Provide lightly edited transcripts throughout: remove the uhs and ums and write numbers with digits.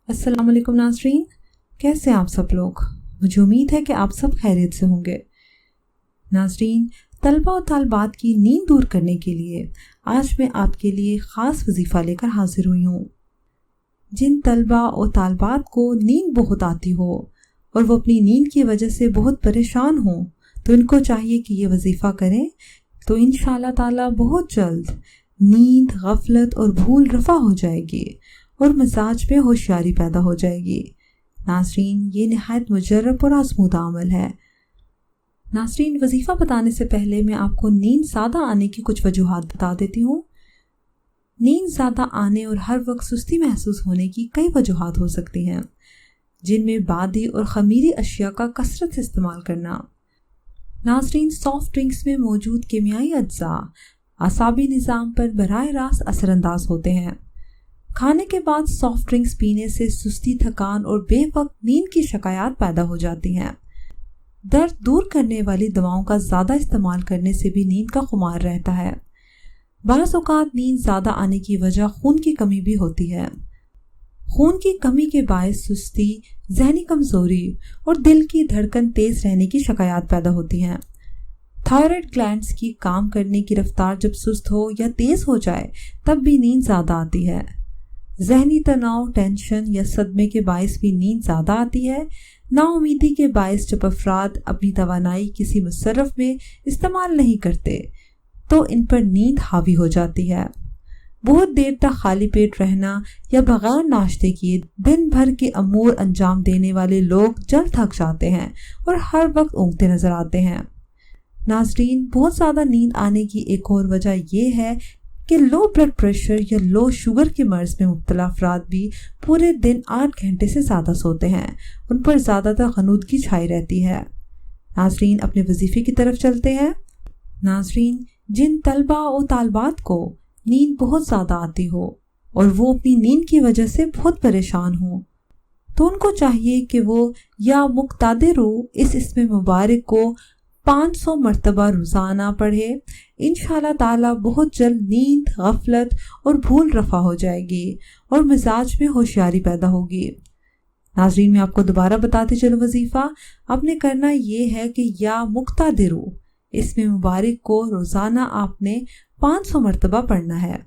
अस्सलाम वालेकुम नाज़रीन, कैसे हैं आप सब लोग। मुझे उम्मीद है कि आप सब खैरियत से होंगे। नाज़रीन, तलबा और तालबात की नींद दूर करने के लिए आज मैं आपके लिए ख़ास वजीफ़ा लेकर हाजिर हुई हूँ। जिन तलबा और तालबात को नींद बहुत आती हो और वो अपनी नींद की वजह से बहुत परेशान हों, तो इनको चाहिए कि ये वजीफ़ा करें, तो इंशाअल्लाह ताला बहुत जल्द नींद, गफलत और भूल रफ़ा हो जाएगी और मिजाज में होशियारी पैदा हो जाएगी। नाज़रीन, ये नहायत मुजर्रब और आज़मूदा अमल है। नाज़रीन, वजीफ़ा बताने से पहले मैं आपको नींद ज़्यादा आने की कुछ वजूहात बता देती हूँ। नींद ज़्यादा आने और हर वक्त सुस्ती महसूस होने की कई वजूहात हो सकती हैं, जिनमें बादी और खमीरी अशिया का कसरत से इस्तेमाल करना। नाज़रीन, सॉफ्ट ड्रिंक्स में मौजूद कीमियाई अज्जा आसाबी निज़ाम पर बराह रास्त असरअंदाज होते हैं। खाने के बाद सॉफ्ट ड्रिंक्स पीने से सुस्ती, थकान और बेवक्त नींद की शिकायत पैदा हो जाती हैं। दर्द दूर करने वाली दवाओं का ज़्यादा इस्तेमाल करने से भी नींद का खुमार रहता है। बाज़ औक़ात नींद ज़्यादा आने की वजह खून की कमी भी होती है। खून की कमी के बायस सुस्ती, ज़हनी कमज़ोरी और दिल की धड़कन तेज़ रहने की शिकायत पैदा होती हैं। थायराइड ग्लैंड्स की काम करने की रफ्तार जब सुस्त हो या तेज़ हो जाए, तब भी नींद ज़्यादा आती है। ज़हनी तनाव, टेंशन या सदमे के बायस भी नींद ज़्यादा आती है। नाउमीदी के बायस जब अफराद अपनी तवानाई किसी मुसर्रफ में इस्तेमाल नहीं करते, तो इन पर नींद हावी हो जाती है। बहुत देर तक खाली पेट रहना या बगैर नाश्ते किए दिन भर के अमूर अंजाम देने वाले लोग जल्द थक जाते हैं और हर वक्त ऊँघते नजर आते हैं। नाज़रीन, बहुत ज़्यादा नींद आने की एक और वजह यह है कि लो ब्लड प्रेशर या लो शुगर के मर्ज में मुब्तला अफराद भी पूरे दिन 8 घंटे से ज़्यादा सोते हैं। उन पर ज़्यादातर ग़नूदगी छाई रहती है। नाज़रीन, अपने वजीफ़े की तरफ चलते हैं। नाज़रीन, जिन तलबा और तालबात को नींद बहुत ज़्यादा आती हो और वो अपनी नींद की वजह से बहुत परेशान हो, तो उनको चाहिए कि वो या मुक़्तादिरू इस इस्म मुबारक को 500 मरतबा रोज़ाना पढ़े। इंशाअल्लाह ताला बहुत जल्द नींद, गफलत और भूल रफ़ा हो जाएगी और मिजाज में होशियारी पैदा होगी। नाज़रीन, मैं आपको दोबारा बताते चलो वजीफ़ा। आपने करना ये है कि या मुक़्तादिरू इसमें मुबारक को रोज़ाना आपने 500 मरतबा पढ़ना है।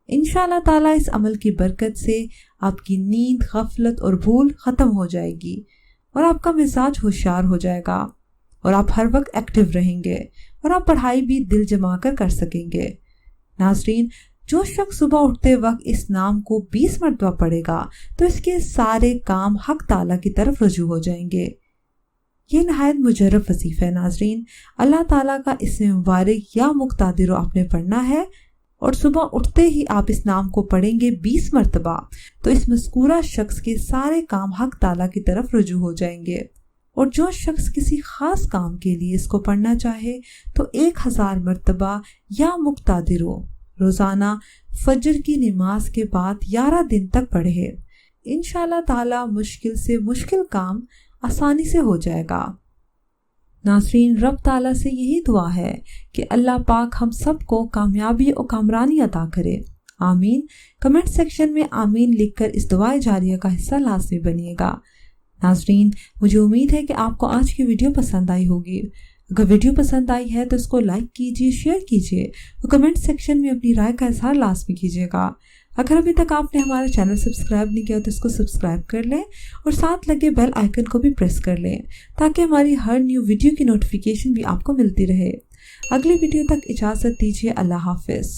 इंशाअल्लाह ताला इस अमल की बरकत से आपकी नींद, गफलत और भूल ख़त्म हो जाएगी और आपका मिजाज होशियार हो जाएगा और आप हर वक्त एक्टिव रहेंगे और आप पढ़ाई भी दिल जमा कर सकेंगे। नाज़रीन, जो शख्स सुबह उठते वक्त इस नाम को 20 मरतबा पढ़ेगा, तो इसके सारे काम हक ताला की तरफ रुजू हो जाएंगे। ये नहायत मुजर्रब वजीफ़ा है। नाज़रीन, अल्लाह ताला का इसमें मुबारक या मुक़्तादिर आपने पढ़ना है और सुबह उठते ही आप इस नाम को पढ़ेंगे 20 मरतबा, तो इस मज़कूरा शख्स के सारे काम हक ताला की तरफ रुजू हो जाएंगे। और जो शख्स किसी ख़ास काम के लिए इसको पढ़ना चाहे, तो 1000 मरतबा या मुक़्तादिरो रोज़ाना फजर की नमाज के बाद 11 दिन तक पढ़े। इंशाअल्लाह ताला मुश्किल से मुश्किल काम आसानी से हो जाएगा। नाज़रीन, रब ताला से यही दुआ है कि अल्लाह पाक हम सबको कामयाबी और कामरानी अता करे। आमीन। कमेंट सेक्शन में आमीन लिखकर इस दुआ जारिया का हिस्सा लाज़मी बनिएगा। नाज़रीन, मुझे उम्मीद है कि आपको आज की वीडियो पसंद आई होगी। अगर वीडियो पसंद आई है तो इसको लाइक कीजिए, शेयर कीजिए और कमेंट सेक्शन में अपनी राय का इजहार लाजमी कीजिएगा। अगर अभी तक आपने हमारा चैनल सब्सक्राइब नहीं किया तो इसको सब्सक्राइब कर लें और साथ लगे बेल आइकन को भी प्रेस कर लें, ताकि हमारी हर न्यू वीडियो की नोटिफिकेशन भी आपको मिलती रहे। अगली वीडियो तक इजाज़त दीजिए। अल्लाह हाफिज़।